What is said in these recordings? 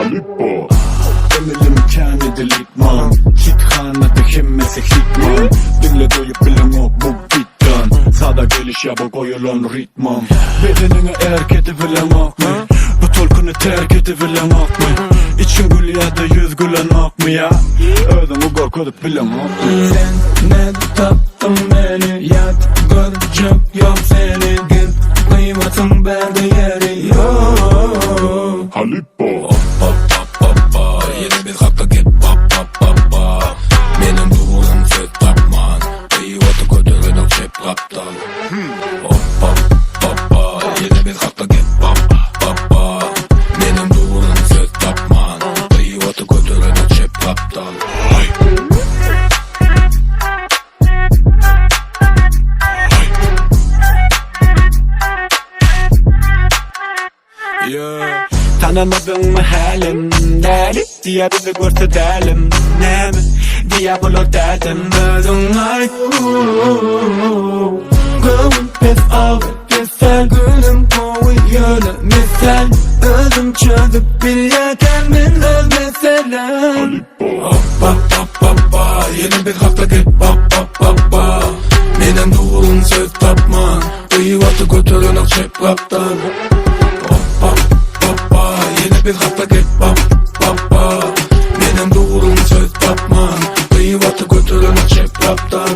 Halippo Emilim kendi dilikman Hit kanatı himmesi hitman Dinle doyup bilen o bu bittan Sada geliş ya bu koyulan ritmam Bedenini erketi bilemak mı? Bu tolkunu terk eti bilemak mı? İçin gül ya da yüz gülen ak mı ya? Ödümü korkutup bilemak mı? Sen ne tattın beni yat göreceğim yok seni gül Kıymatın bende yeri yok Halippo Yeni bir kapta git pop pop pop pop Benim doğurum söz tapman Kıyıvatı kötülün o çep kaptan Hop hop hop hop Yeni bir kapta git pop pop pop Benim doğurum söz tapman Kıyıvatı kötülün o çep kaptan Yeah. Tanımadın mı halim deli diye bizi görsetelim ne mi diye bulur dedim Gözün ay Gönlüm pes av Kesel gülüm koyuyor misal Özüm çözüp bil yeter min öz mesele Hop hop hop hop hop Yeni bir hafta git pop pop pop pop Benim doğurum söz tapman Kıyıvatı kötülün o çep kaptan Hop hop hop hop Yeni bir hafta git pop pop pop Benim doğurum söz tapman Kıyıvatı kötülün o çep kaptan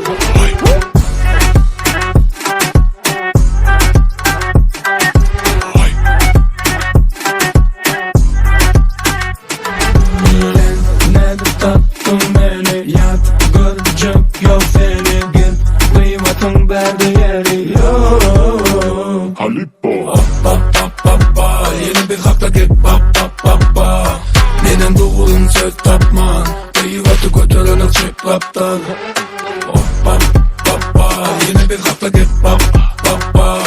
Tattın beni yat göreceğim yok seni gül Kıymatın bende yeri yok Halippo Hop hop hop hop hop Yeni bir hafta git pop pop pop pop Benim doğurum söz tapman Kıyıvatı kötülün o çep kaptan Hop hop hop hop Yeni bir hafta git pop pop pop